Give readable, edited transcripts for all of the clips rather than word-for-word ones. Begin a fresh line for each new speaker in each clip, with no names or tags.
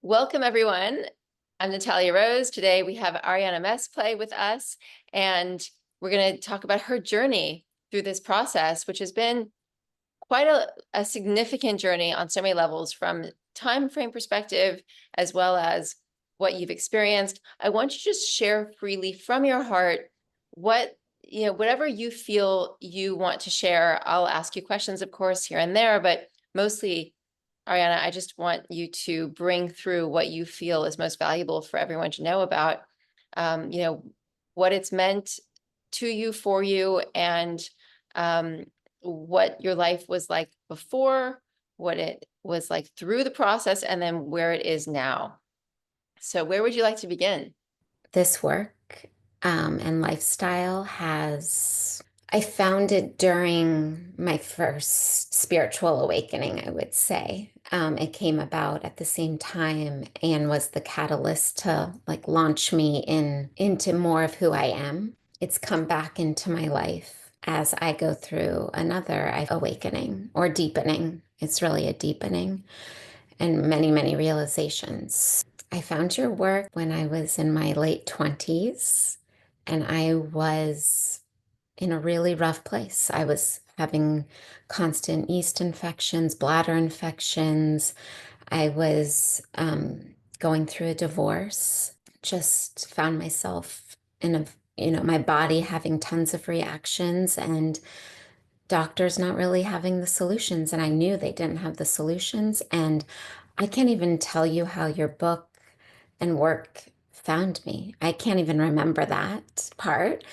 Welcome, everyone. I'm Natalia Rose. Today we have Arianna Messplay with us, and we're going to talk about her journey through this process, which has been quite a significant journey on so many levels, from time frame perspective, as well as what you've experienced. I want you to just share freely from your heart whatever you feel you want to share. I'll ask you questions, of course, here and there, but mostly, Arianna, I just want you to bring through what you feel is most valuable for everyone to know about, um, you know, what it's meant to you, for you, and what your life was like before, what it was like through the process, and then where it is now. So where would you like to begin?
This work and lifestyle I found it during my first spiritual awakening, I would say. It came about at the same time and was the catalyst to launch me into more of who I am. It's come back into my life as I go through another awakening or deepening. It's really a deepening and many, many realizations. I found your work when I was in my late 20s and I was in a really rough place. I was having constant yeast infections, bladder infections. I was going through a divorce, just found myself in my body having tons of reactions and doctors not really having the solutions. And I knew they didn't have the solutions. And I can't even tell you how your book and work found me. I can't even remember that part.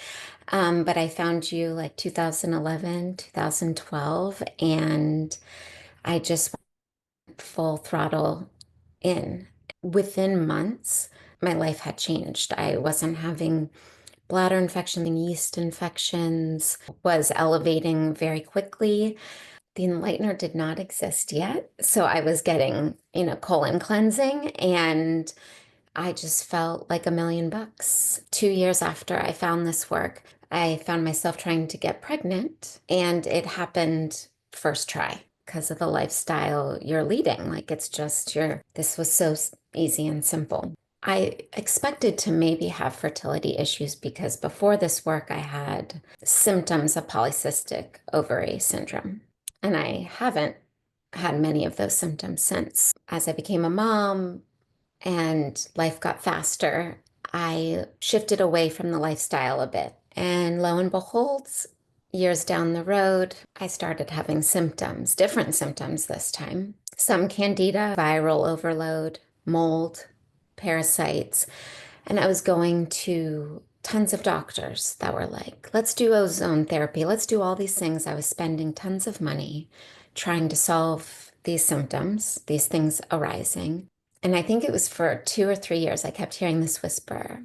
But I found you like 2011, 2012, and I just went full throttle in. Within months, my life had changed. I wasn't having bladder infection, yeast infections, was elevating very quickly. The enlightener did not exist yet. So I was getting, colon cleansing, and I just felt like $1,000,000. 2 years after I found this work, I found myself trying to get pregnant, and it happened first try because of the lifestyle you're leading. This was so easy and simple. I expected to maybe have fertility issues because before this work, I had symptoms of polycystic ovary syndrome, and I haven't had many of those symptoms since. As I became a mom, and life got faster, I shifted away from the lifestyle a bit. And lo and behold, years down the road, I started having symptoms, different symptoms this time. Some candida, viral overload, mold, parasites. And I was going to tons of doctors that were like, let's do ozone therapy, let's do all these things. I was spending tons of money trying to solve these symptoms, these things arising. And I think it was for 2 or 3 years, I kept hearing this whisper,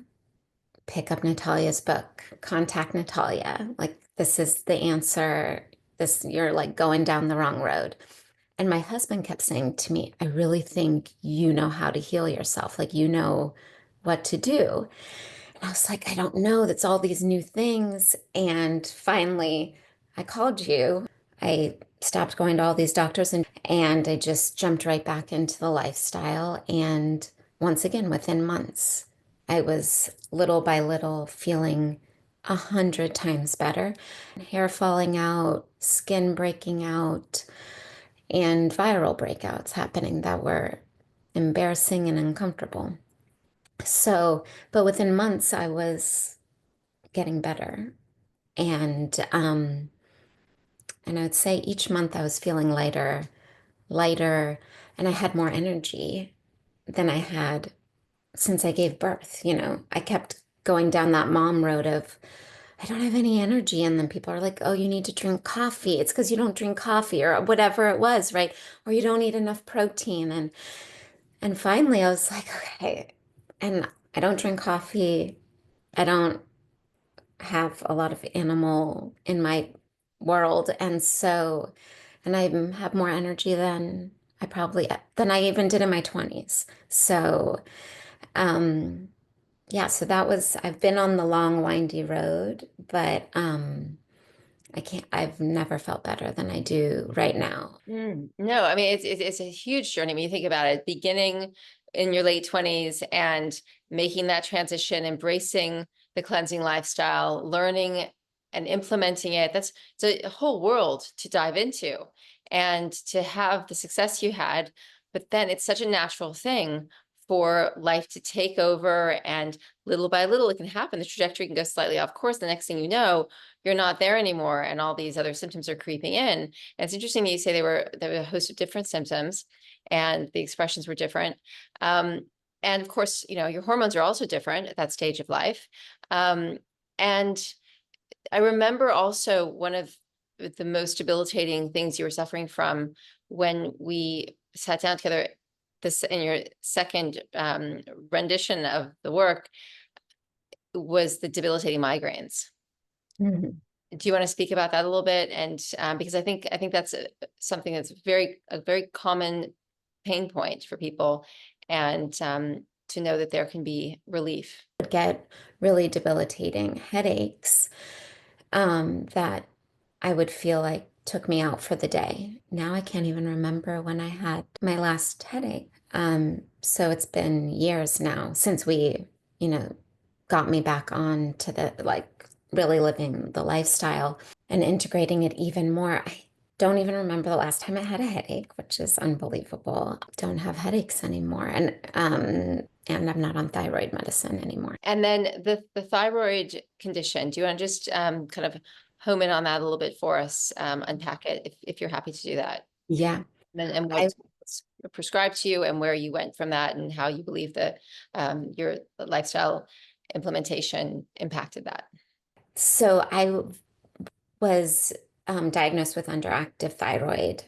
pick up Natalia's book, contact Natalia. Like, this is the answer. You're like going down the wrong road. And my husband kept saying to me, I really think you know how to heal yourself. Like, you know what to do. And I was like, I don't know. That's all these new things. And finally, I called you. I stopped going to all these doctors and I just jumped right back into the lifestyle. And once again, within months, I was little by little feeling 100 times better. Hair falling out, skin breaking out, and viral breakouts happening that were embarrassing and uncomfortable. So, but within months, I was getting better. And and I would say each month I was feeling lighter, and I had more energy than I had since I gave birth. I kept going down that mom road of I don't have any energy. And then people are like, oh, you need to drink coffee. It's because you don't drink coffee or whatever it was, right? Or you don't eat enough protein. And finally I was like, okay. And I don't drink coffee. I don't have a lot of animal in my world. And I have more energy than I even did in my 20s. So, um, yeah, so I've been on the long, windy road, but I've never felt better than I do right now.
No, I mean it's a huge journey when you think about it. Beginning in your late 20s and making that transition, embracing the cleansing lifestyle, learning and implementing it. It's a whole world to dive into, and to have the success you had. But then it's such a natural thing for life to take over, and little by little it can happen. The trajectory can go slightly off course. The next thing you know, you're not there anymore, and all these other symptoms are creeping in. And it's interesting that you say there were a host of different symptoms and the expressions were different. And of course, your hormones are also different at that stage of life. And I remember also one of the most debilitating things you were suffering from when we sat down together this in your second rendition of the work was the debilitating migraines.
Mm-hmm.
Do you want to speak about that a little bit? And because I think that's something that's a very common pain point for people, and to know that there can be relief.
Would get really debilitating headaches that I would feel like took me out for the day. Now I can't even remember when I had my last headache. So it's been years now since we, got me back on to the really living the lifestyle and integrating it even more. I don't even remember the last time I had a headache, which is unbelievable. Don't have headaches anymore. And I'm not on thyroid medicine anymore.
And then the thyroid condition, do you want to just kind of home in on that a little bit for us, unpack it if you're happy to do that?
Yeah.
And what's prescribed to you, and where you went from that, and how you believe that your lifestyle implementation impacted that.
So I was diagnosed with underactive thyroid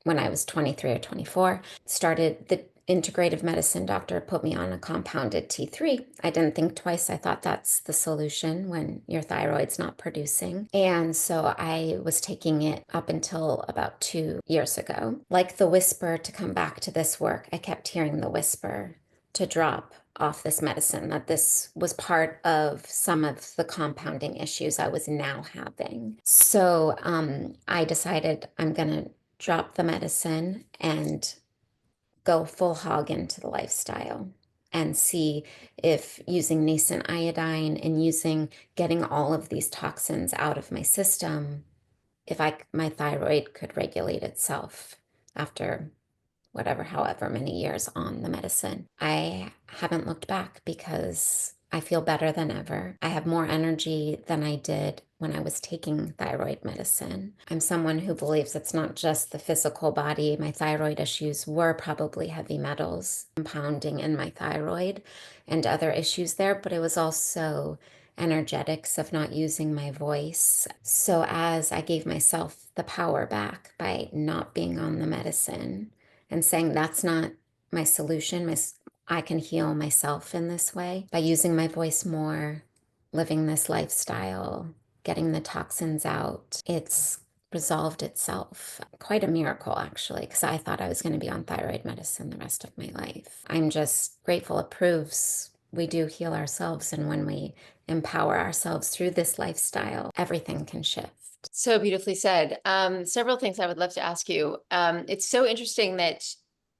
when I was 23 or 24. Started the integrative medicine doctor put me on a compounded T3. I didn't think twice. I thought that's the solution when your thyroid's not producing. And so I was taking it up until about 2 years ago. Like the whisper to come back to this work, I kept hearing the whisper to drop off this medicine, that this was part of some of the compounding issues I was now having. So I decided I'm going to drop the medicine and go full hog into the lifestyle and see if using nascent iodine and getting all of these toxins out of my system, if my thyroid could regulate itself after however many years on the medicine. I haven't looked back because I feel better than ever. I have more energy than I did when I was taking thyroid medicine. I'm someone who believes it's not just the physical body. My thyroid issues were probably heavy metals compounding in my thyroid and other issues there, but it was also energetics of not using my voice. So as I gave myself the power back by not being on the medicine and saying that's not my solution, I can heal myself in this way by using my voice more, living this lifestyle, getting the toxins out. It's resolved itself. Quite a miracle, actually, because I thought I was going to be on thyroid medicine the rest of my life. I'm just grateful it proves we do heal ourselves, and when we empower ourselves through this lifestyle, everything can shift.
So beautifully said. Several things I would love to ask you. It's so interesting that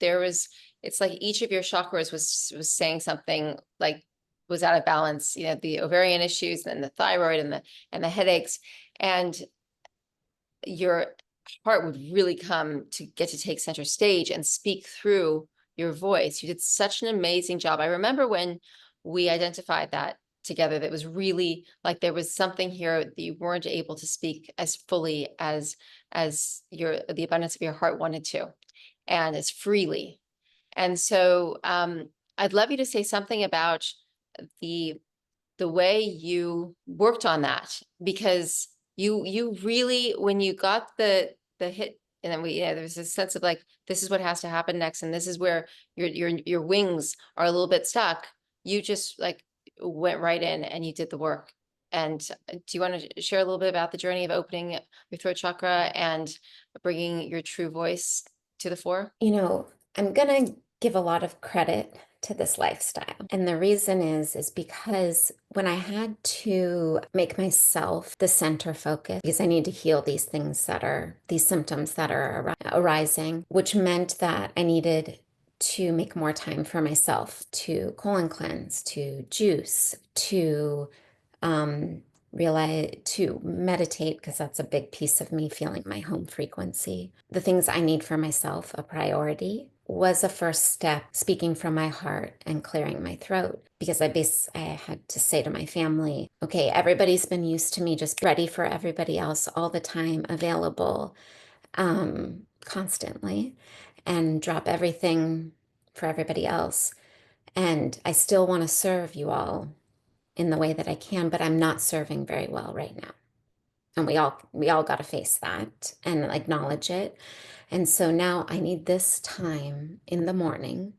it's like each of your chakras was saying something, like was out of balance, the ovarian issues and the thyroid and the headaches, and your heart would really come to get to take center stage and speak through your voice. You did such an amazing job. I remember when we identified that together, that was really like there was something here that you weren't able to speak as fully as the abundance of your heart wanted to, and as freely. And so I'd love you to say something about the way you worked on that, because you really, when you got the hit, and then there was a sense of like, this is what has to happen next, and this is where your wings are a little bit stuck. You just like went right in and you did the work. And do you want to share a little bit about the journey of opening your throat chakra and bringing your true voice to the fore?
I'm going to give a lot of credit to this lifestyle. And the reason is because when I had to make myself the center focus, because I need to heal these symptoms that are arising, which meant that I needed to make more time for myself, to colon cleanse, to juice, to realize, to meditate, because that's a big piece of me feeling my home frequency. The things I need for myself, a priority, was a first step, speaking from my heart and clearing my throat, because I had to say to my family, okay, everybody's been used to me just ready for everybody else all the time, available, constantly, and drop everything for everybody else. And I still want to serve you all in the way that I can, but I'm not serving very well right now. And we all got to face that and acknowledge it. And so now I need this time in the morning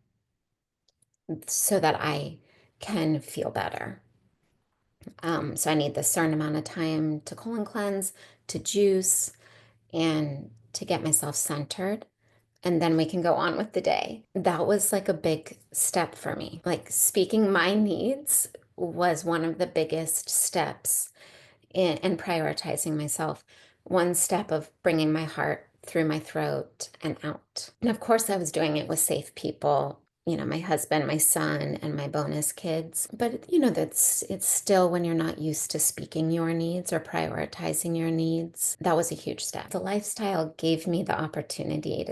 so that I can feel better. So I need this certain amount of time to colon cleanse, to juice, and to get myself centered. And then we can go on with the day. That was like a big step for me. Like speaking my needs was one of the biggest steps in prioritizing myself. One step of bringing my heart through my throat and out. And of course, I was doing it with safe people, my husband, my son, and my bonus kids. But it's still, when you're not used to speaking your needs or prioritizing your needs, that was a huge step. The lifestyle gave me the opportunity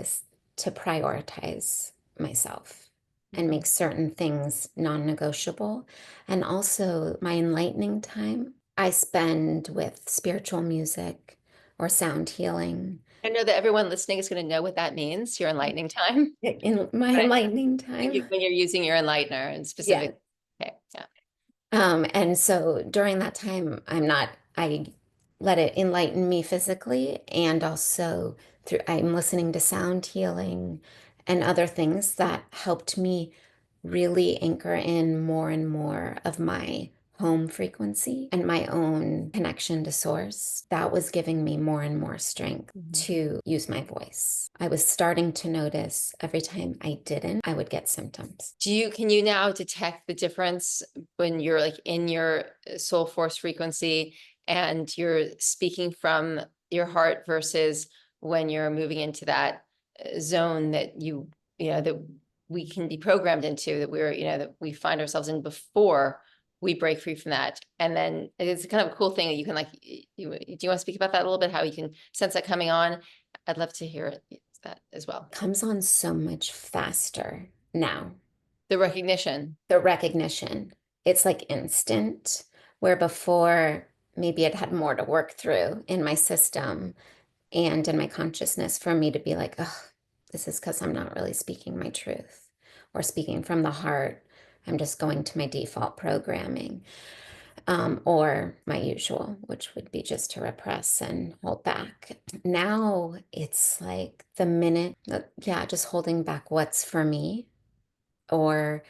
to prioritize myself and make certain things non-negotiable. And also my enlightening time I spend with spiritual music or sound healing.
I know that everyone listening is going to know what that means, your enlightening time.
In my
But
enlightening
when
time.
you're using your enlightener and
Yeah.
specific. Okay. Yeah.
And so during that time, I let it enlighten me physically, and also I'm listening to sound healing and other things that helped me really anchor in more and more of my home frequency and my own connection to source. That was giving me more and more strength to use my voice. I was starting to notice every time I didn't, I would get symptoms.
Can you now detect the difference when you're in your soul force frequency and you're speaking from your heart versus when you're moving into that zone that that we can be programmed into, that we find ourselves in before we break free from that? And then it's kind of a cool thing that you can do you want to speak about that a little bit, how you can sense that coming on? I'd love to hear that as well.
It comes on so much faster now.
The recognition.
It's like instant, where before maybe it had more to work through in my system and in my consciousness for me to be like, oh, this is because I'm not really speaking my truth or speaking from the heart. I'm just going to my default programming, or my usual, which would be just to repress and hold back. Now it's like the minute, yeah, just holding back what's for me or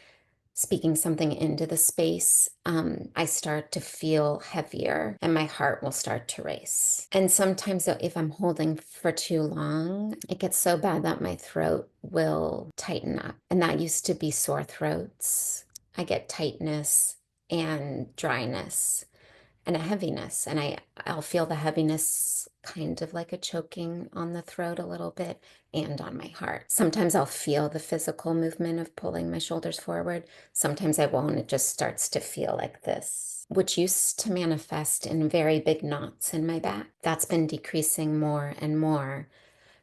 speaking something into the space, I start to feel heavier and my heart will start to race. And sometimes if I'm holding for too long, it gets so bad that my throat will tighten up. And that used to be sore throats. I get tightness and dryness and a heaviness. And I'll feel the heaviness kind of like a choking on the throat a little bit and on my heart. Sometimes I'll feel the physical movement of pulling my shoulders forward. Sometimes I won't. It just starts to feel like this, which used to manifest in very big knots in my back. That's been decreasing more and more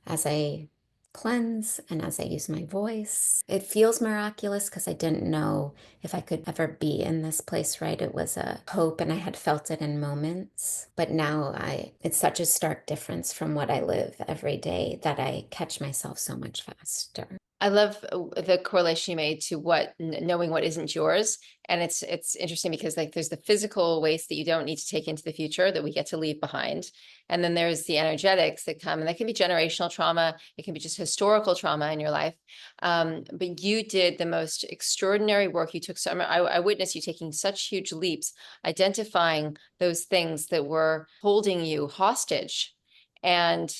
as I cleanse and as I use my voice. It feels miraculous because I didn't know if I could ever be in this place, right? It was a hope and I had felt it in moments. But now it's such a stark difference from what I live every day that I catch myself so much faster.
I love the correlation you made to knowing what isn't yours. And it's interesting because there's the physical waste that you don't need to take into the future that we get to leave behind. And then there's the energetics that come, and that can be generational trauma. It can be just historical trauma in your life. But you did the most extraordinary work. You took I witnessed you taking such huge leaps, identifying those things that were holding you hostage and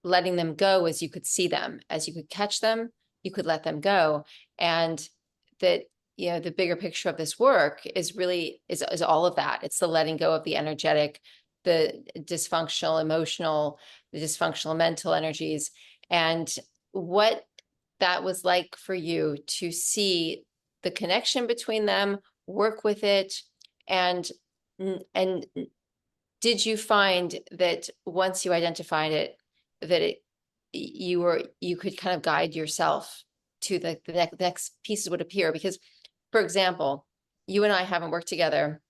letting them go as you could see them, as you could catch them, you could let them go. And that, the bigger picture of this work is really is all of that. It's the letting go of the energetic, the dysfunctional emotional, the dysfunctional mental energies. And what that was like for you to see the connection between them, work with it, and did you find that once you identified it, that you could kind of guide yourself to the next pieces would appear? Because, for example, you and I haven't worked together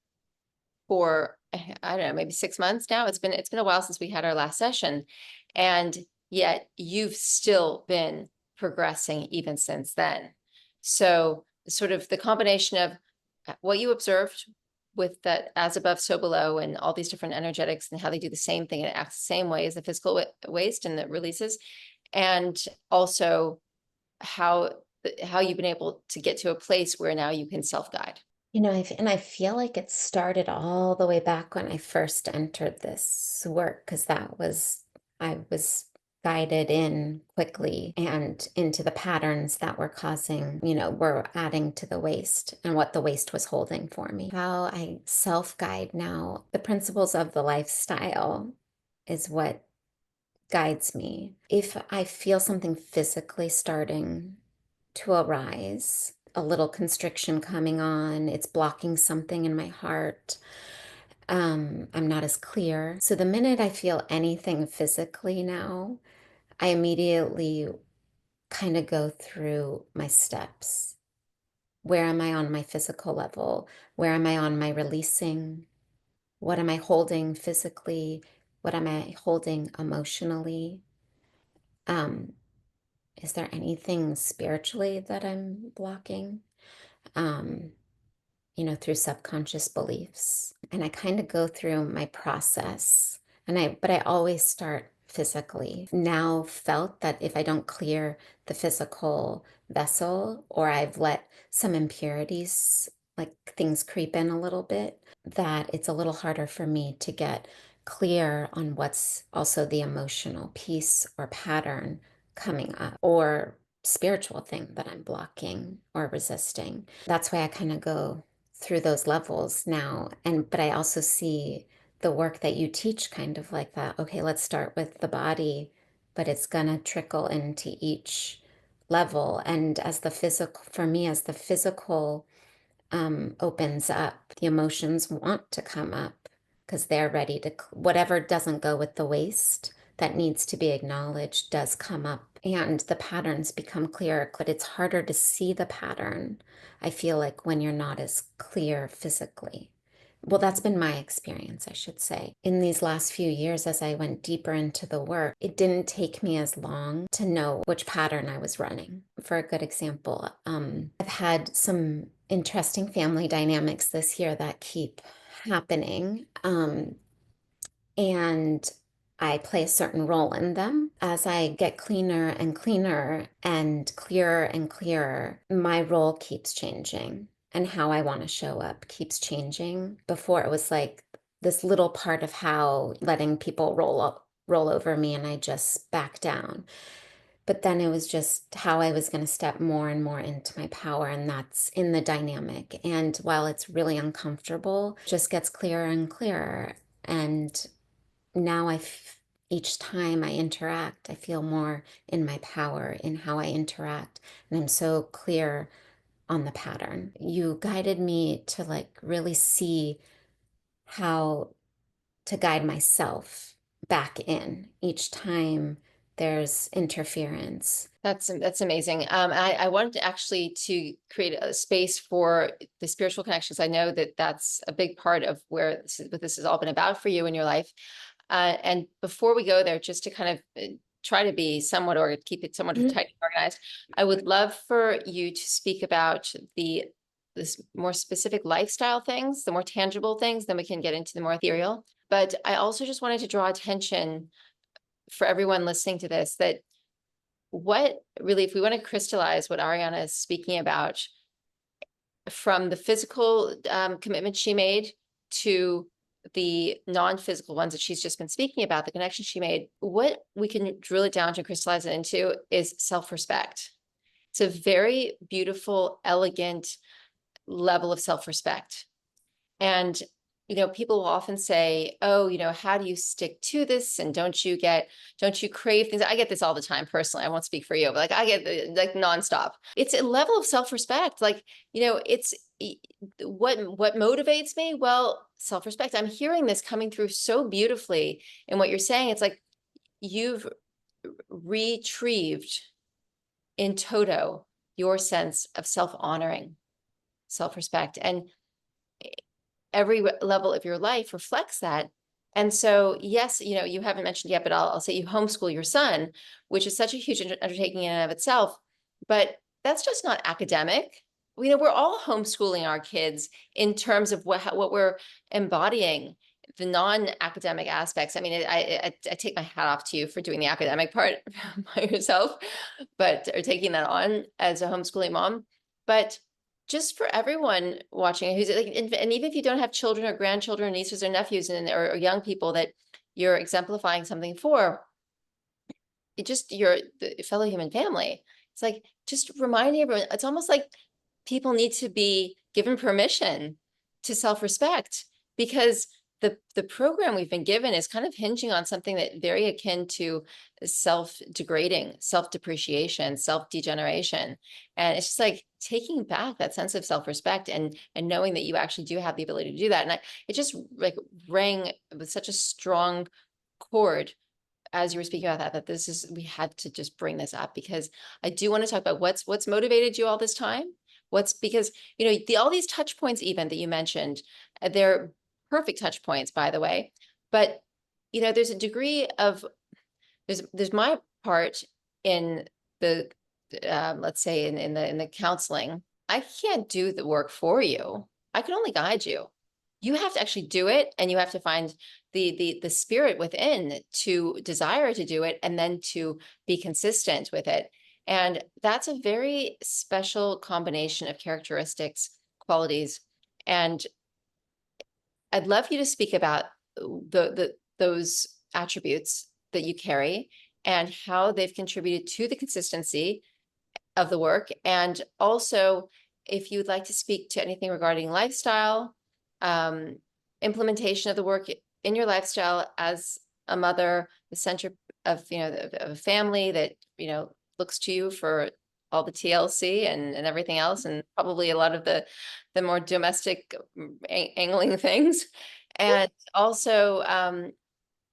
for, I don't know, maybe 6 months now. It's been a while since we had our last session, and yet you've still been progressing even since then. So sort of the combination of what you observed with that as above, so below, and all these different energetics and how they do the same thing and it acts the same way as the physical waste and the releases, and also how you've been able to get to a place where now you can self-guide.
And I feel like it started all the way back when I first entered this work, because I was guided in quickly and into the patterns that were were adding to the waste and what the waste was holding for me. How I self-guide now, the principles of the lifestyle is what guides me. If I feel something physically starting to arise, a little constriction coming on, it's blocking something in my heart. I'm not as clear. So the minute I feel anything physically now, I immediately kind of go through my steps. Where am I on my physical level? Where am I on my releasing? What am I holding physically? What am I holding emotionally? Um, is there anything spiritually that I'm blocking? Um, through subconscious beliefs. And I kind of go through my process, but I always start physically. Now felt that if I don't clear the physical vessel, or I've let some impurities, like things creep in a little bit, that it's a little harder for me to get clear on what's also the emotional piece or pattern coming up, or spiritual thing that I'm blocking or resisting. That's why I kind of go through those levels now. But I also see the work that you teach kind of like that. Okay, let's start with the body, but it's gonna trickle into each level. And as the physical, for me, as the physical opens up, the emotions want to come up because they're ready to, whatever doesn't go with the waste that needs to be acknowledged does come up, and the patterns become clearer. But it's harder to see the pattern, I feel like, when you're not as clear physically. Well, that's been my experience, I should say. In these last few years, as I went deeper into the work, it didn't take me as long to know which pattern I was running. For a good example, I've had some interesting family dynamics this year that keep happening. And I play a certain role in them. As I get cleaner and cleaner and clearer, my role keeps changing, and how I want to show up keeps changing. Before, it was like this little part of how letting people roll over me and I just back down. But then it was just how I was going to step more and more into my power, and that's in the dynamic. And while it's really uncomfortable, it just gets clearer and clearer. And now each time I interact, I feel more in my power in how I interact. And I'm so clear on the pattern. You guided me to like really see how to guide myself back in each time there's interference.
That's amazing. I wanted to actually to create a space for the spiritual connections. I know that that's a big part of where what this has all been about for you in your life. And before we go there, just to kind of try to be somewhat, or keep it somewhat tightly organized, I would love for you to speak about this more specific lifestyle things, the more tangible things, then we can get into the more ethereal. But I also just wanted to draw attention for everyone listening to this, that what really, if we want to crystallize what Arianna is speaking about, from the physical commitment she made to the non-physical ones that she's just been speaking about, the connection she made, what we can drill it down to crystallize it into is self-respect. It's a very beautiful, elegant level of self-respect. And people will often say, oh, how do you stick to this? And don't you crave things? I get this all the time personally. I won't speak for you, but like I get like nonstop. It's a level of self-respect. Like, it's what motivates me? Well, self-respect. I'm hearing this coming through so beautifully in what you're saying. It's like you've retrieved in toto your sense of self-honoring, self-respect. And every level of your life reflects that. And so, yes, you haven't mentioned yet, but I'll say you homeschool your son, which is such a huge undertaking in and of itself. But that's just not academic. We're all homeschooling our kids in terms of what we're embodying, the non-academic aspects. I mean, I take my hat off to you for doing the academic part by yourself, or taking that on as a homeschooling mom. But just for everyone watching who's like, and even if you don't have children or grandchildren, nieces or nephews, or young people that you're exemplifying something for, the fellow human family. It's like just reminding everyone. It's almost like people need to be given permission to self-respect, because the program we've been given is kind of hinging on something that very akin to self-degrading, self-depreciation, self-degeneration. And it's just like taking back that sense of self-respect and knowing that you actually do have the ability to do that. And it just like rang with such a strong chord as you were speaking about that we had to just bring this up, because I do want to talk about what's motivated you all this time. Because all these touch points even that you mentioned, they're perfect touch points, by the way. But there's a degree of there's my part in the let's say in the counseling. I can't do the work for you. I can only guide you. You have to actually do it, and you have to find the spirit within to desire to do it, and then to be consistent with it. And that's a very special combination of characteristics, qualities. And I'd love you to speak about those attributes that you carry and how they've contributed to the consistency of the work. And also, if you'd like to speak to anything regarding lifestyle, implementation of the work in your lifestyle as a mother, the center of, of a family that, looks to you for all the TLC and everything else, and probably a lot of the more domestic angling things. And also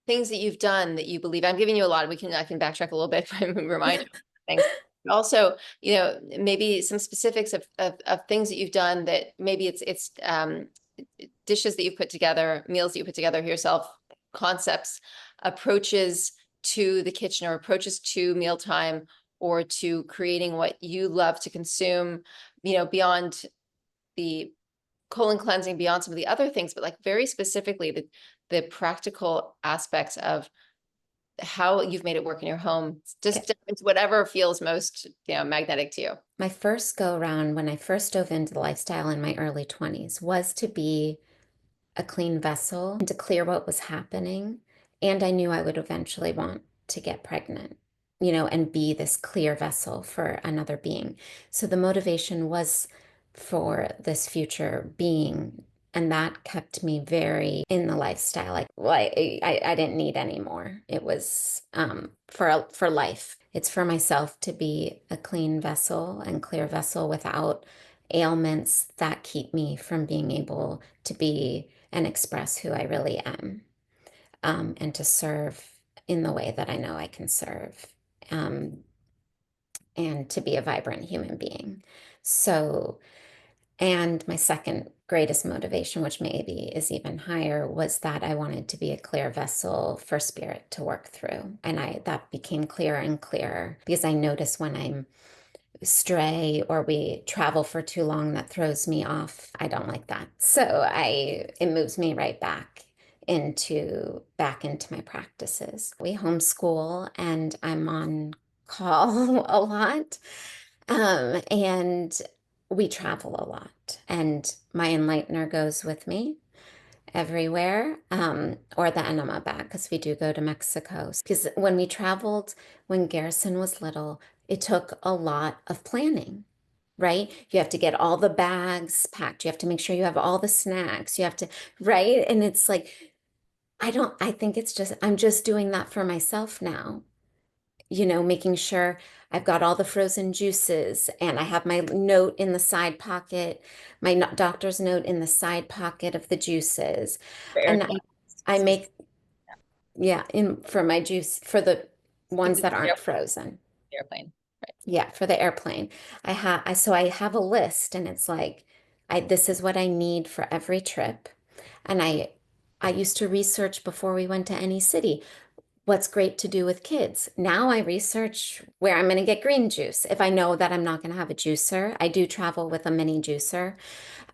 things that you've done that you believe. I'm giving you a lot. I can backtrack a little bit and remind you of things. Also, maybe some specifics of things that you've done that maybe it's dishes that you've put together, meals that you put together yourself, concepts, approaches to the kitchen, or approaches to mealtime, or to creating what you love to consume, beyond the colon cleansing, beyond some of the other things, but like very specifically the practical aspects of how you've made it work in your home. Just whatever feels most, magnetic to you.
My first go around when I first dove into the lifestyle in my early 20s was to be a clean vessel and to clear what was happening. And I knew I would eventually want to get pregnant, and be this clear vessel for another being. So the motivation was for this future being. And that kept me very in the lifestyle. Like, well, I didn't need any more. It was for life. It's for myself to be a clean vessel and clear vessel without ailments that keep me from being able to be and express who I really am, and to serve in the way that I know I can serve, and to be a vibrant human being. So, and my second greatest motivation, which maybe is even higher, was that I wanted to be a clear vessel for spirit to work through. And that became clearer and clearer, because I notice when I'm stray or we travel for too long, that throws me off. I don't like that. So it moves me right back into my practices. We homeschool and I'm on call a lot. And we travel a lot. And my enlightener goes with me everywhere, or the enema bag, because we do go to Mexico. Because when Garrison was little, it took a lot of planning. right? You have to get all the bags packed. You have to make sure you have all the snacks. You have to, right? And it's like, I think it's just, I'm just doing that for myself now, making sure I've got all the frozen juices and I have my note in the side pocket, my doctor's note in the side pocket of the juices.
For
And
airplanes,
I make, yeah, for my juice, for the
keep
ones
the
that aren't frozen.
airplane. Right.
Yeah, for the airplane. So I have a list and it's like this is what I need for every trip. And I used to research before we went to any city what's great to do with kids. Now I research where I'm going to get green juice. If I know that I'm not going to have a juicer, I do travel with a mini juicer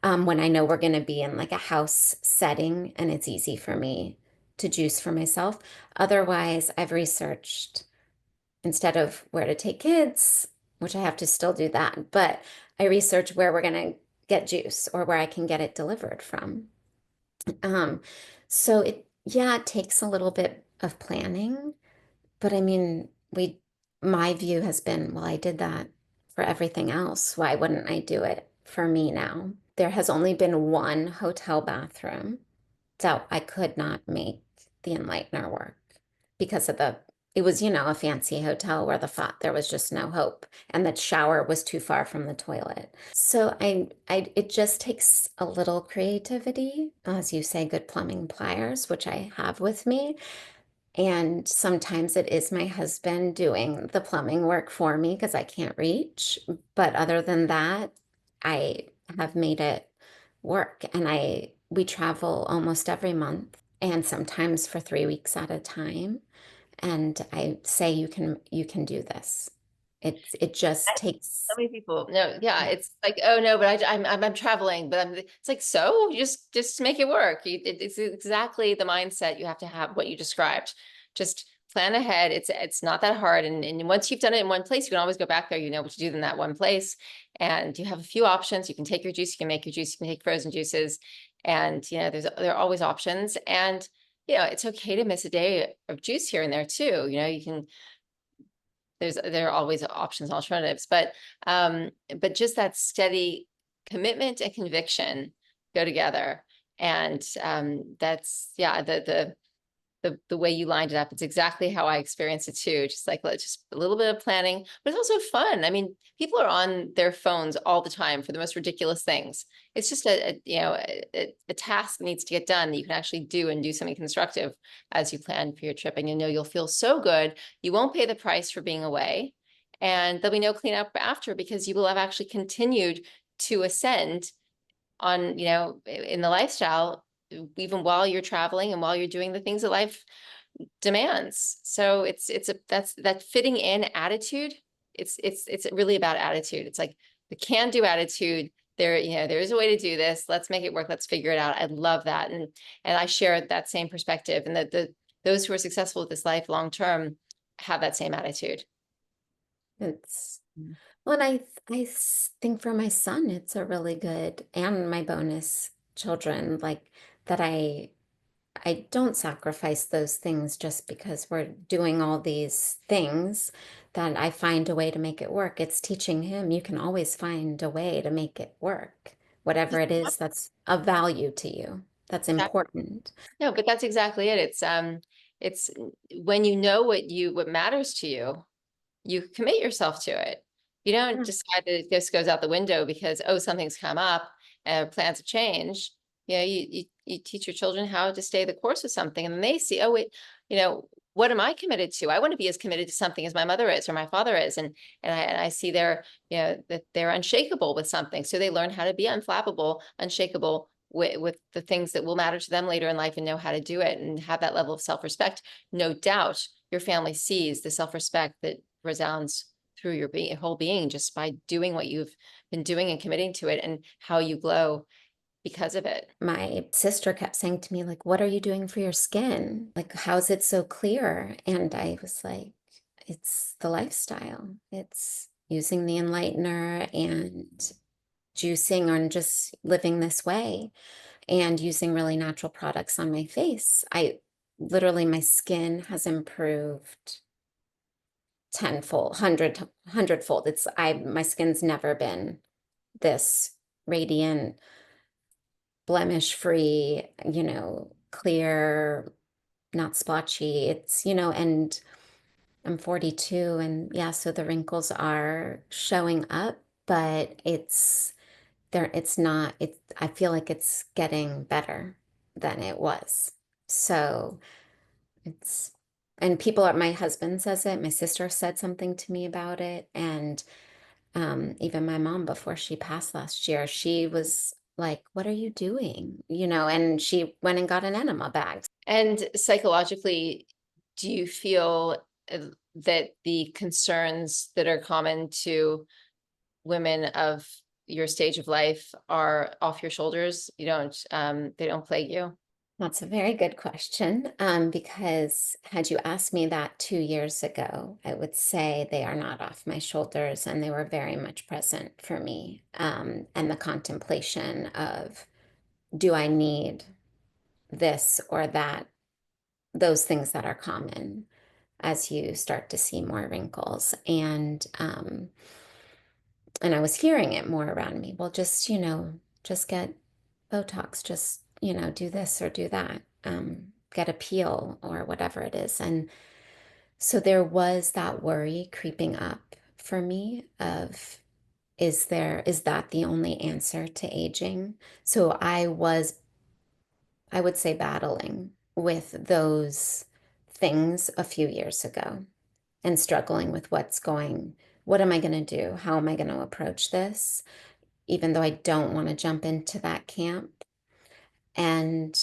when I know we're going to be in like a house setting and it's easy for me to juice for myself. Otherwise, I've researched instead of where to take kids, which I have to still do that, but I research where we're going to get juice or where I can get it delivered from. Um, so yeah, it takes a little bit of planning, but I mean, my view has been, well, I did that for everything else. Why wouldn't I do it for me now? There has only been one hotel bathroom, so I could not make the Enlightener work because it was, a fancy hotel where there was just no hope and the shower was too far from the toilet. So it just takes a little creativity, as you say, good plumbing pliers, which I have with me. And sometimes it is my husband doing the plumbing work for me because I can't reach. But other than that, I have made it work. And we travel almost every month and sometimes for 3 weeks at a time. And I say you can do this. It just
So
takes,
many people. No, yeah,
yeah.
it's like, oh no, but I'm traveling, but it's like, so you just make it work. It's exactly the mindset you have to have, what you described. Just plan ahead. It's not that hard. And once you've done it in one place, you can always go back there. You know what to do in that one place. And you have a few options. You can take your juice, you can make your juice, you can take frozen juices. And there are always options. And it's okay to miss a day of juice here and there too. You can there are always options and alternatives, but just that steady commitment and conviction go together. And that's, yeah, the way you lined it up, it's exactly how I experienced it too. Just like, just a little bit of planning, but it's also fun. I mean, people are on their phones all the time for the most ridiculous things. It's just a task that needs to get done that you can actually do and do something constructive as you plan for your trip. And you'll feel so good. You won't pay the price for being away, and there'll be no cleanup after because you will have actually continued to ascend on, in the lifestyle, even while you're traveling and while you're doing the things that life demands. So that's that fitting in attitude. It's really about attitude. It's like the can-do attitude. There is a way to do this. Let's make it work. Let's figure it out. I love that. And I share that same perspective, and that those who are successful with this life long term have that same attitude.
It's Well, and think for my son, it's a really good, and my bonus children, like that I don't sacrifice those things just because we're doing all these things, that I find a way to make it work. It's teaching him you can always find a way to make it work, whatever it is that's of value to you, that's important.
No, but that's exactly it. It's when you know what matters to you, you commit yourself to it. You don't
Yeah.
decide that this goes out the window because, oh, something's come up and plans have changed. You teach your children how to stay the course with something, and then they see, oh, wait, what am I committed to? I want to be as committed to something as my mother is or my father is. And I see that they're unshakable with something. So they learn how to be unflappable, unshakable with the things that will matter to them later in life, and know how to do it and have that level of self-respect. No doubt your family sees the self-respect that resounds through your whole being just by doing what you've been doing and committing to it, and how you glow because of it.
My sister kept saying to me, like, what are you doing for your skin? Like, how's it so clear? And I was like, it's the lifestyle. It's using the enlightener and juicing and just living this way and using really natural products on my face. My skin has improved tenfold, hundredfold. My skin's never been this radiant, blemish-free, clear, not splotchy. It's, and I'm 42 and yeah, so the wrinkles are showing up, but it's not, I feel like it's getting better than it was. So it's, and my husband says it, my sister said something to me about it, and even my mom before she passed last year, she was like, "What are you doing?" And she went and got an enema bag.
And psychologically, do you feel that the concerns that are common to women of your stage of life are off your shoulders? They don't plague you?
That's a very good question. Because had you asked me that 2 years ago, I would say they are not off my shoulders and they were very much present for me. And the contemplation of, do I need this or that? Those things that are common as you start to see more wrinkles. And I was hearing it more around me. Well, just get Botox, just, do this or do that, get a peel or whatever it is. And so there was that worry creeping up for me of, is that the only answer to aging? So I would say, battling with those things a few years ago and struggling with what am I going to do? How am I going to approach this? Even though I don't want to jump into that camp. And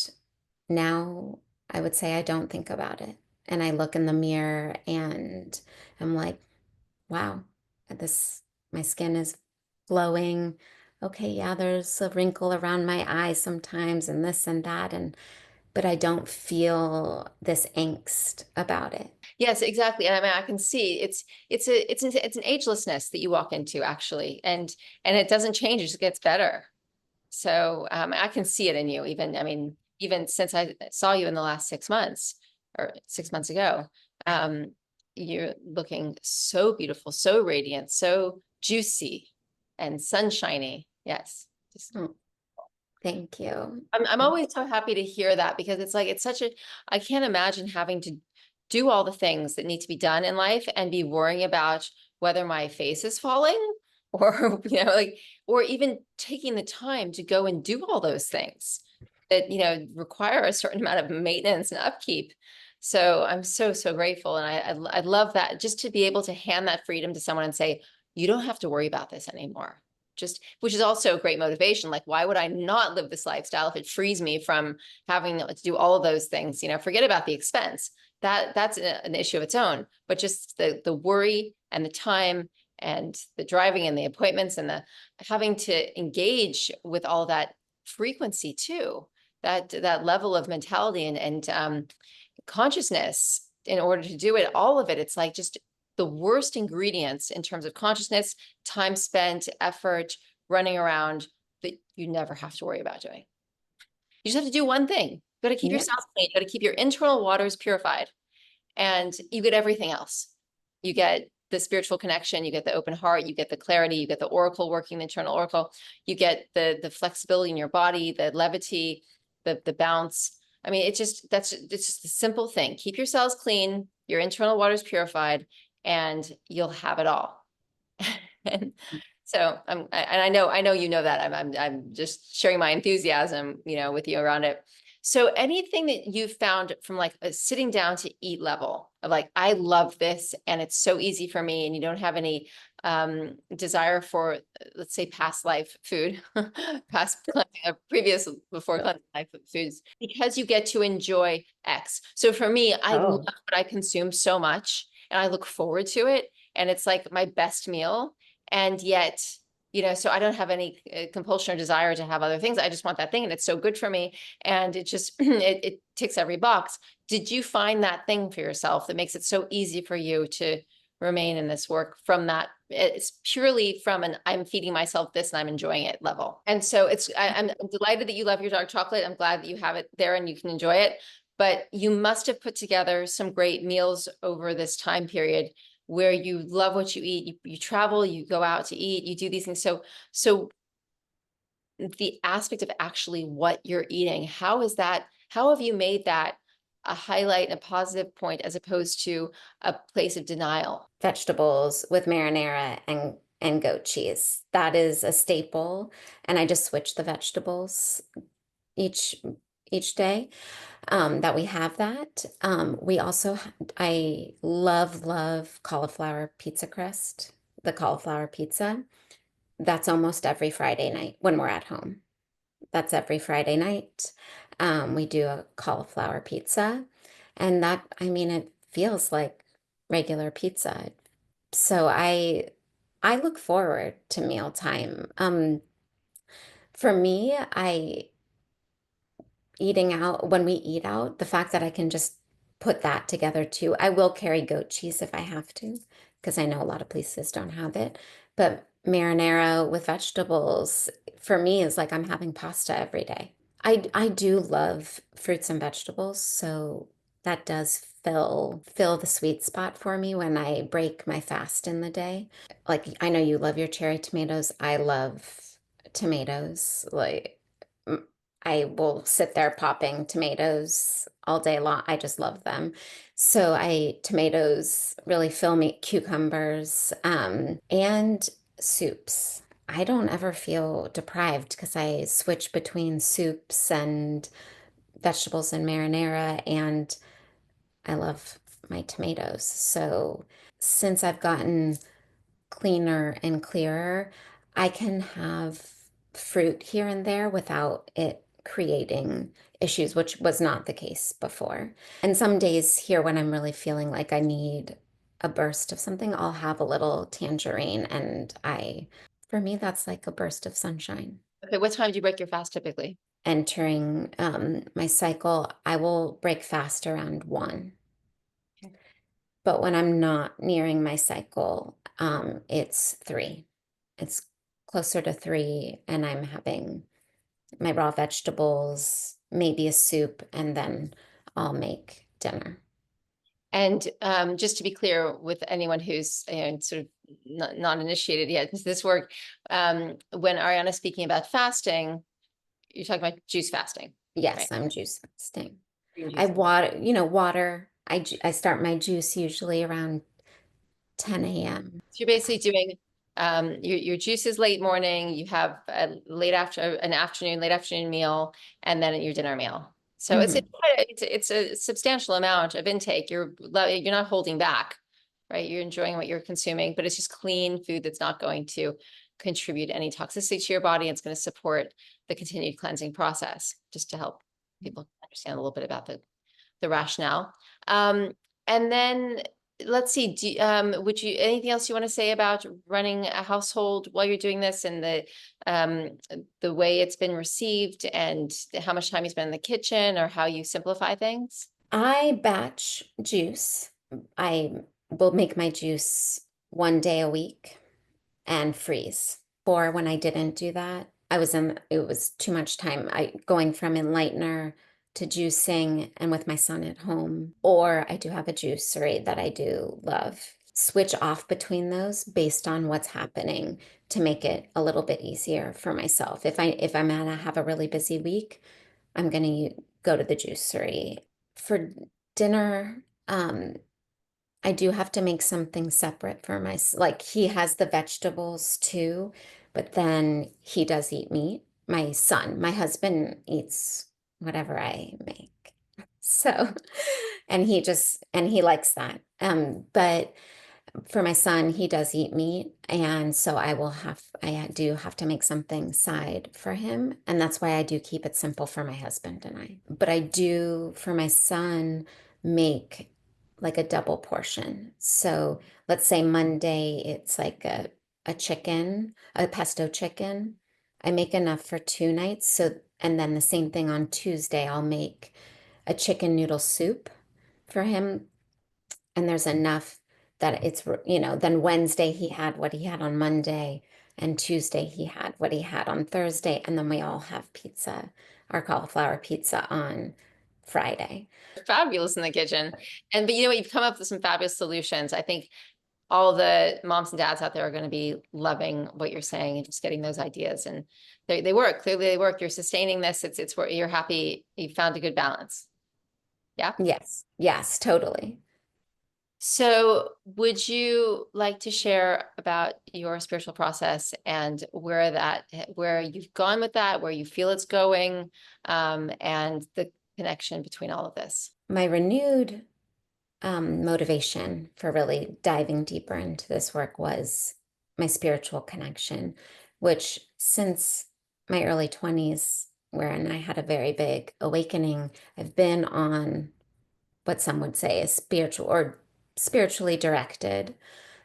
now I would say I don't think about it. And I look in the mirror and I'm like, wow, my skin is glowing. Okay, yeah, there's a wrinkle around my eye sometimes and this and that. But I don't feel this angst about it.
Yes, exactly. And I mean, I can see it's an agelessness that you walk into actually, and it doesn't change; it just gets better. So I can see it in you. Even since I saw you in the last 6 months or 6 months ago, um, you're looking so beautiful, so radiant, so juicy, and sunshiny. Yes, just
Oh, thank you.
I'm always so happy to hear that because it's such a, I can't imagine having to do all the things that need to be done in life and be worrying about whether my face is falling or, or even taking the time to go and do all those things that, require a certain amount of maintenance and upkeep. So I'm so, so grateful. And I love that, just to be able to hand that freedom to someone and say, you don't have to worry about this anymore. Which is also great motivation. Like, why would I not live this lifestyle if it frees me from having to do all of those things? Forget about the expense. That's an issue of its own, but just the worry and the time and the driving and the appointments and the having to engage with all that frequency too, that level of mentality and consciousness in order to do it, all of it. It's like just the worst ingredients in terms of consciousness, time spent, effort, running around, that you never have to worry about doing. You just have to do one thing. You got to keep
Yes.
yourself clean. You got to keep your internal waters purified, and you get everything else. You get the spiritual connection, you get the open heart, you get the clarity, you get the oracle working, the internal oracle, you get the flexibility in your body, the levity, the bounce. I mean, it's just a simple thing. Keep your cells clean, your internal waters purified, and you'll have it all. And so and I know you know that. I'm just sharing my enthusiasm, with you around it. So anything that you've found from like a sitting down to eat level of like, I love this and it's so easy for me, and you don't have any desire for, let's say, past life food, past previous before cleansing life foods, because you get to enjoy X. So for me, I love what I consume so much and I look forward to it. And it's like my best meal. And yet, so I don't have any compulsion or desire to have other things. I just want that thing and it's so good for me. And it just, it ticks every box. Did you find that thing for yourself that makes it so easy for you to remain in this work from that? It's purely from an I'm feeding myself this and I'm enjoying it level. And so I'm delighted that you love your dark chocolate. I'm glad that you have it there and you can enjoy it. But you must have put together some great meals over this time period where you love what you eat, you travel, you go out to eat, you do these things. So the aspect of actually what you're eating. How have you made that a highlight and a positive point as opposed to a place of denial?
Vegetables with marinara and goat cheese. That is a staple, and I just switch the vegetables each each day that we have that. We also I love cauliflower pizza crust, the cauliflower pizza. That's almost every Friday night when we're at home. That's every Friday night. We do a cauliflower pizza, and that, I mean, it feels like regular pizza. So I look forward to mealtime. For me, I eating out, when we eat out, the fact that I can just put that together too. I will carry goat cheese if I have to, because I know a lot of places don't have it. But marinara with vegetables for me is like I'm having pasta every day. I do love fruits and vegetables, so that does fill the sweet spot for me when I break my fast in the day. Like I know you love your cherry tomatoes. I love tomatoes. Like I will sit there popping tomatoes all day long. I just love them. So tomatoes really fill me, cucumbers, and soups. I don't ever feel deprived because I switch between soups and vegetables and marinara, and I love my tomatoes. So since I've gotten cleaner and clearer, I can have fruit here and there without it creating issues, which was not the case before. And some days here, when I'm really feeling like I need a burst of something, I'll have a little tangerine, and for me, that's like a burst of sunshine.
Okay, what time do you break your fast typically?
Entering my cycle, I will break fast around 1.
Okay.
But when I'm not nearing my cycle, it's 3. It's closer to 3, and I'm having my raw vegetables, maybe a soup, and then I'll make dinner.
And just to be clear with anyone who's sort of not initiated yet into this work, when Ariana's speaking about fasting, you're talking about juice fasting, right?
Yes, I'm juice fasting.
Green
I
juice.
water. I start my juice usually around 10 a.m.
So you're basically doing your juices late morning, you have an afternoon, late afternoon meal, and then your dinner meal. So
Hmm.
it's a substantial amount of intake. You're not holding back, right? You're enjoying what you're consuming, but it's just clean food that's not going to contribute any toxicity to your body. It's going to support the continued cleansing process, just to help people understand a little bit about the rationale. And then let's see, would you, anything else you want to say about running a household while you're doing this, and the way it's been received, and how much time you spend in the kitchen, or how you simplify things?
I batch juice. I will make my juice 1 day a week and freeze. Or when I didn't do that, it was too much time. Going from enlightener to juicing and with my son at home. Or I do have a juicery that I do love. Switch off between those based on what's happening to make it a little bit easier for myself. If I'm gonna have a really busy week, I'm gonna go to the juicery. For dinner, I do have to make something separate for like he has the vegetables too, but then he does eat meat. My husband eats whatever I make. So, and he likes that. But for my son, he does eat meat, and so I do have to make something side for him, and that's why I do keep it simple for my husband and I. But I do for my son make like a double portion. So let's say Monday it's like a chicken, a pesto chicken. I make enough for 2 nights. So and then the same thing on Tuesday, I'll make a chicken noodle soup for him, and there's enough that then Wednesday he had what he had on Monday, and Tuesday he had what he had on Thursday, and then we all have pizza, our cauliflower pizza on Friday.
Fabulous in the kitchen. But you know what, you've come up with some fabulous solutions. I think all the moms and dads out there are going to be loving what you're saying and just getting those ideas. And they work. Clearly they work. You're sustaining this. It's where you're happy. You found a good balance. Yeah.
Yes. Yes, totally.
So would you like to share about your spiritual process and where you've gone with that, where you feel it's going, and the connection between all of this?
My renewed motivation for really diving deeper into this work was my spiritual connection, which since my early 20s, wherein I had a very big awakening, I've been on what some would say is spiritual or spiritually directed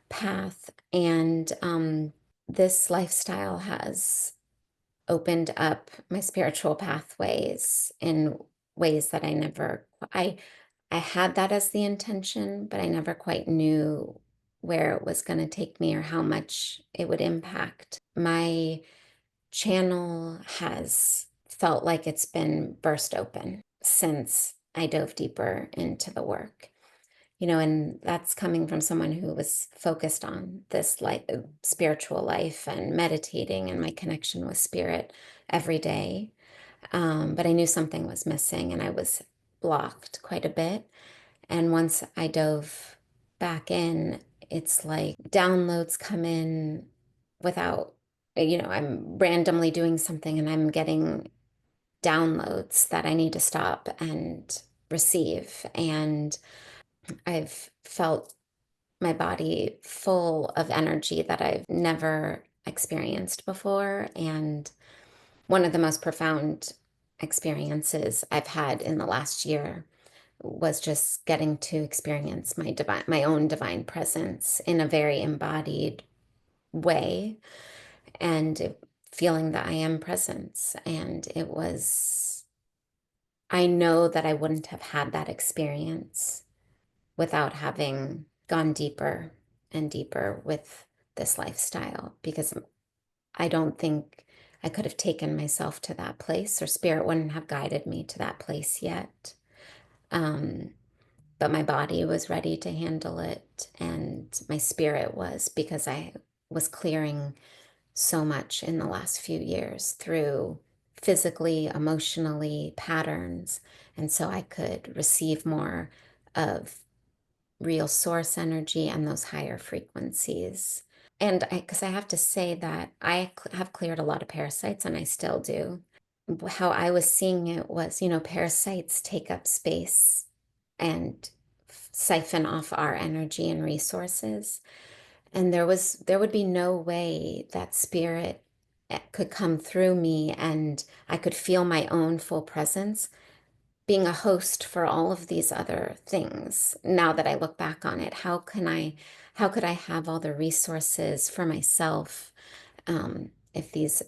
path. And this lifestyle has opened up my spiritual pathways in ways that I had that as the intention, but I never quite knew where it was going to take me or how much it would impact. My channel has felt like it's been burst open since I dove deeper into the work. And that's coming from someone who was focused on this spiritual life and meditating and my connection with spirit every day. But I knew something was missing and I was blocked quite a bit. And once I dove back in, it's like downloads come in without, I'm randomly doing something and I'm getting downloads that I need to stop and receive. And I've felt my body full of energy that I've never experienced before. And one of the most profound experiences I've had in the last year was just getting to experience my own divine presence in a very embodied way and feeling that I am presence. And I know that I wouldn't have had that experience without having gone deeper and deeper with this lifestyle, because I don't think I could have taken myself to that place, or spirit wouldn't have guided me to that place yet. But my body was ready to handle it, and my spirit was, because I was clearing so much in the last few years through physically, emotionally, patterns. And so I could receive more of real source energy and those higher frequencies. And because I have to say that I have cleared a lot of parasites and I still do. How I was seeing it was, parasites take up space and siphon off our energy and resources. And there would be no way that spirit could come through me and I could feel my own full presence being a host for all of these other things. Now that I look back on it, how could I have all the resources for myself, if these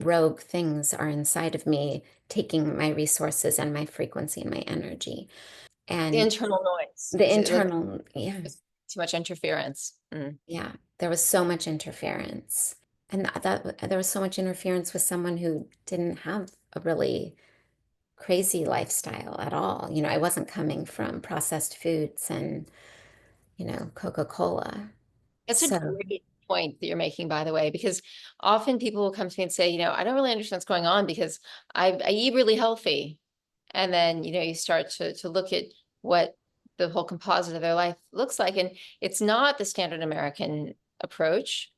rogue things are inside of me, taking my resources and my frequency and my energy?
The
And
internal noise.
the
Is it like
internal, yeah,
too much interference?
yeah, there was so much interference. And there was so much interference with someone who didn't have a really crazy lifestyle at all. I wasn't coming from processed foods and, Coca-Cola.
That's a
So,
great point that you're making, by the way, because often people will come to me and say, I don't really understand what's going on because I eat really healthy. And then, you start to look at what the whole composite of their life looks like. And it's not the standard American approach.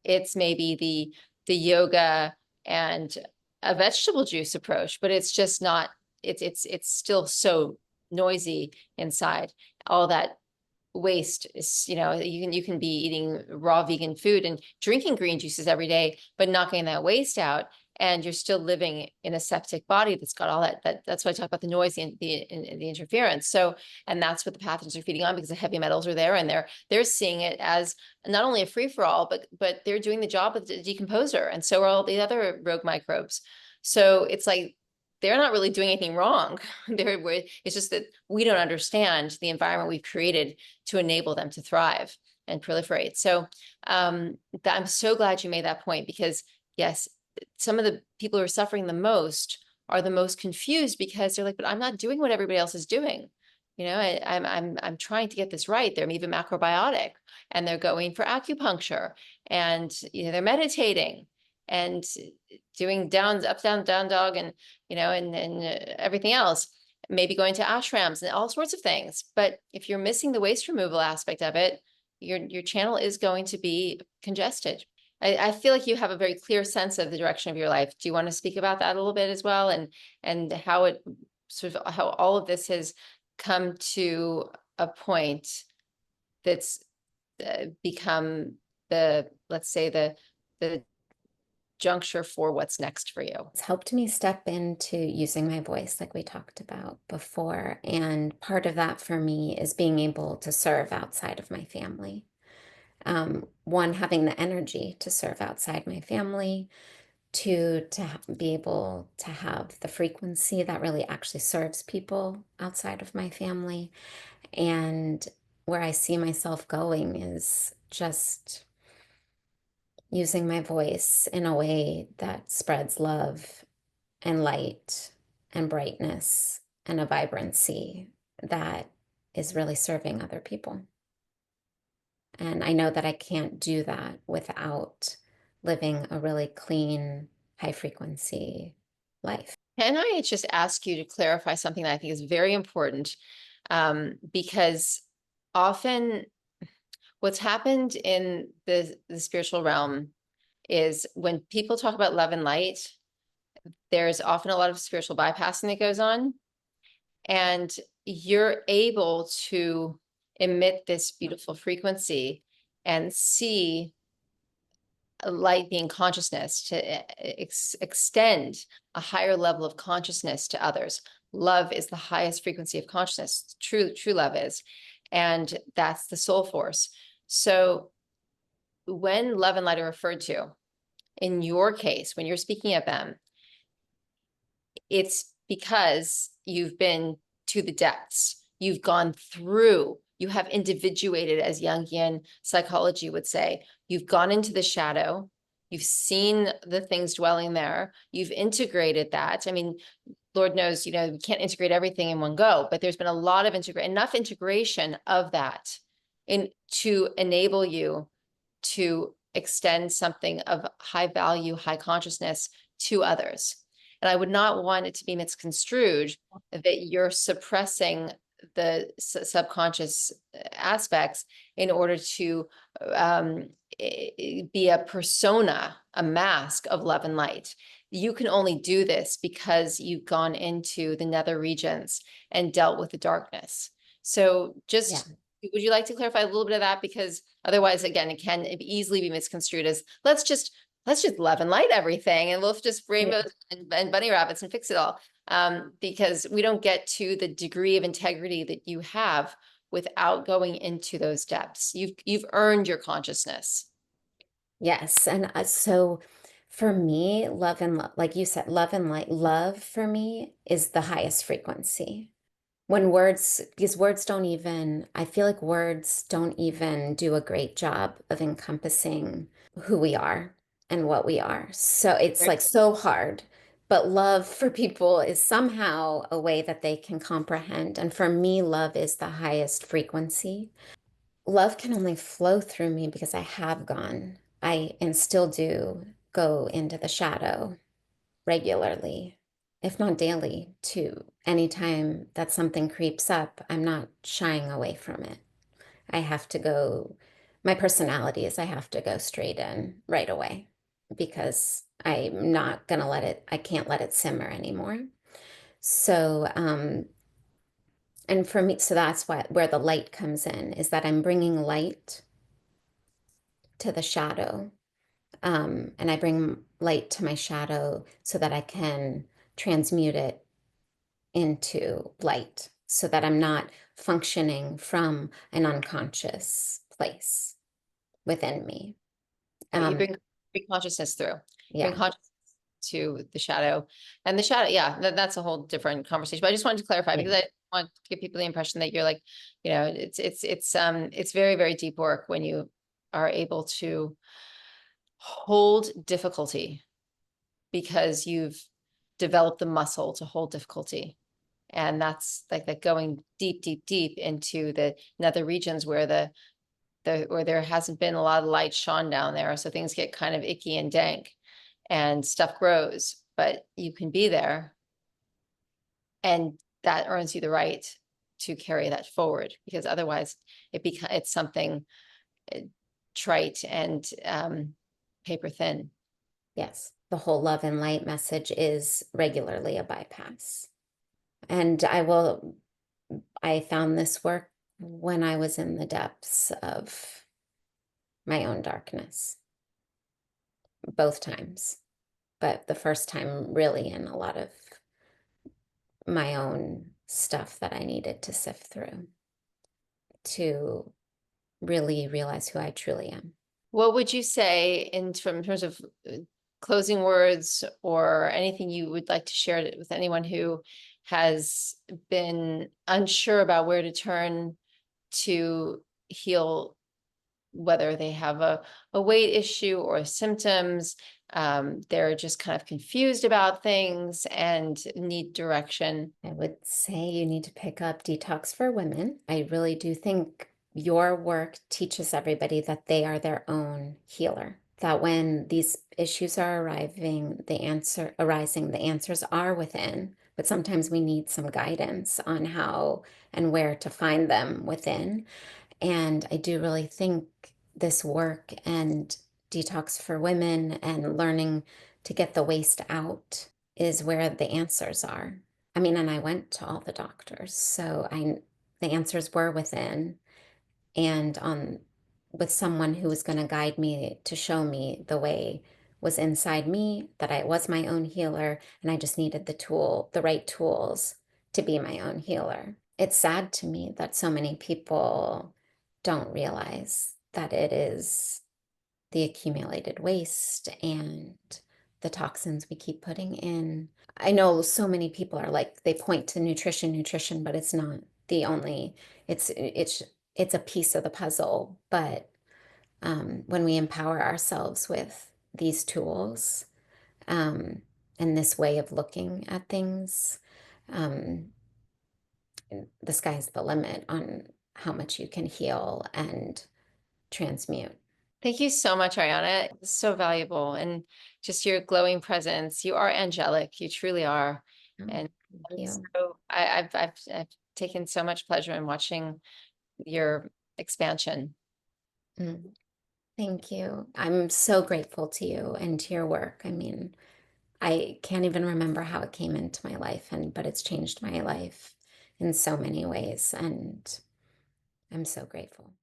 It's maybe the yoga and a vegetable juice approach, but it's just not, it's still so noisy inside. All that waste is, you can be eating raw vegan food and drinking green juices every day, but not getting that waste out. And you're still living in a septic body that's got all that's why I talk about the noise and the interference. So, and that's what the pathogens are feeding on, because the heavy metals are there, and they're seeing it as not only a free for all, but they're doing the job of the decomposer, and so are all the other rogue microbes. So it's like they're not really doing anything wrong. It's just that we don't understand the environment we've created to enable them to thrive and proliferate. So I'm so glad you made that point, because yes, some of the people who are suffering the most are the most confused, because they're like, but I'm not doing what everybody else is doing. I'm trying to get this right. They're even macrobiotic. and they're going for acupuncture, and they're meditating and doing up, down dog, and everything else, maybe going to ashrams and all sorts of things. But if you're missing the waste removal aspect of it, your channel is going to be congested. I feel like you have a very clear sense of the direction of your life. Do you want to speak about that a little bit as well, and how it how all of this has come to a point that's become let's say the juncture for what's next for you?
It's helped me step into using my voice like we talked about before. And part of that for me is being able to serve outside of my family. One, having the energy to serve outside my family. Two, to be able to have the frequency that really actually serves people outside of my family. And where I see myself going is just using my voice in a way that spreads love and light and brightness and a vibrancy that is really serving other people. And I know that I can't do that without living a really clean, high frequency life.
Can I just ask you to clarify something that I think is very important? Because often what's happened in the spiritual realm is when people talk about love and light, there's often a lot of spiritual bypassing that goes on. And you're able to emit this beautiful frequency and see light being consciousness, to extend a higher level of consciousness to others. Love is the highest frequency of consciousness. True love is. And that's the soul force. So when love and light are referred to, in your case, when you're speaking of them, it's because you've been to the depths. You've gone through, you have individuated, as Jungian psychology would say. You've gone into the shadow. You've seen the things dwelling there. You've integrated that. I mean, Lord knows, we can't integrate everything in one go, but there's been a lot of enough integration of that to enable you to extend something of high value, high consciousness to others. And I would not want it to be misconstrued that you're suppressing the subconscious aspects in order to be a persona, a mask of love and light. You can only do this because you've gone into the nether regions and dealt with the darkness. So would you like to clarify a little bit of that? Because otherwise, again, it can easily be misconstrued as let's just love and light everything, and we'll just rainbows and bunny rabbits and fix it all. Because we don't get to the degree of integrity that you have without going into those depths. You've earned your consciousness.
Yes. And so for me, love and like you said, love and light, love for me is the highest frequency. Because words don't even, I feel like words don't even do a great job of encompassing who we are and what we are. So it's like so hard. But love for people is somehow a way that they can comprehend. And for me, love is the highest frequency. Love can only flow through me because I have gone, and still do go into the shadow regularly, if not daily, too. Anytime that something creeps up, I'm not shying away from it. I have to go, my personality is I have to go straight in right away because I'm not going to I can't let it simmer anymore. So, and for me, so that's where the light comes in, is that I'm bringing light to the shadow. And I bring light to my shadow so that I can transmute it into light so that I'm not functioning from an unconscious place within me.
You bring consciousness through.
Yeah.
Bring consciousness to the shadow. And the shadow, that's a whole different conversation. But I just wanted to clarify because I want to give people the impression that you're like, it's very, very deep work when you are able to hold difficulty because you've developed the muscle to hold difficulty. And that's like that going deep, deep, deep into the nether regions where the or there hasn't been a lot of light shone down there, so things get kind of icky and dank and stuff grows, but you can be there, and that earns you the right to carry that forward, because otherwise it's something uh, trite and paper thin.
Yes, the whole love and light message is regularly a bypass. And I found this work when I was in the depths of my own darkness, both times. But the first time, really, in a lot of my own stuff that I needed to sift through to really realize who I truly am.
What would you say in terms of closing words or anything you would like to share with anyone who has been unsure about where to turn to heal, whether they have a weight issue or symptoms, they're just kind of confused about things and need direction?
I would say you need to pick up Detox for Women. I really do think your work teaches everybody that they are their own healer. That when these issues are arising, the answers are within, but sometimes we need some guidance on how and where to find them within. And I do really think this work and Detox for Women and learning to get the waste out is where the answers are. I mean, and I went to all the doctors, so the answers were within, and on with someone who was going to guide me to show me the way was inside me, that I was my own healer, and I just needed the right tools to be my own healer. It's sad to me that so many people don't realize that it is the accumulated waste and the toxins we keep putting in. I know so many people are like, they point to nutrition, but it's not the only, it's a piece of the puzzle. But when we empower ourselves with these tools um, and this way of looking at things, um, the sky's the limit on how much you can heal and transmute.
Thank you so much, Arianna. It's so valuable, and just your glowing presence. You are angelic. You truly are.
Oh,
And
thank
I'm
you.
so I've taken so much pleasure in watching your expansion.
Mm, thank you. I'm so grateful to you and to your work. I mean, I can't even remember how it came into my life, but it's changed my life in so many ways, and I'm so grateful.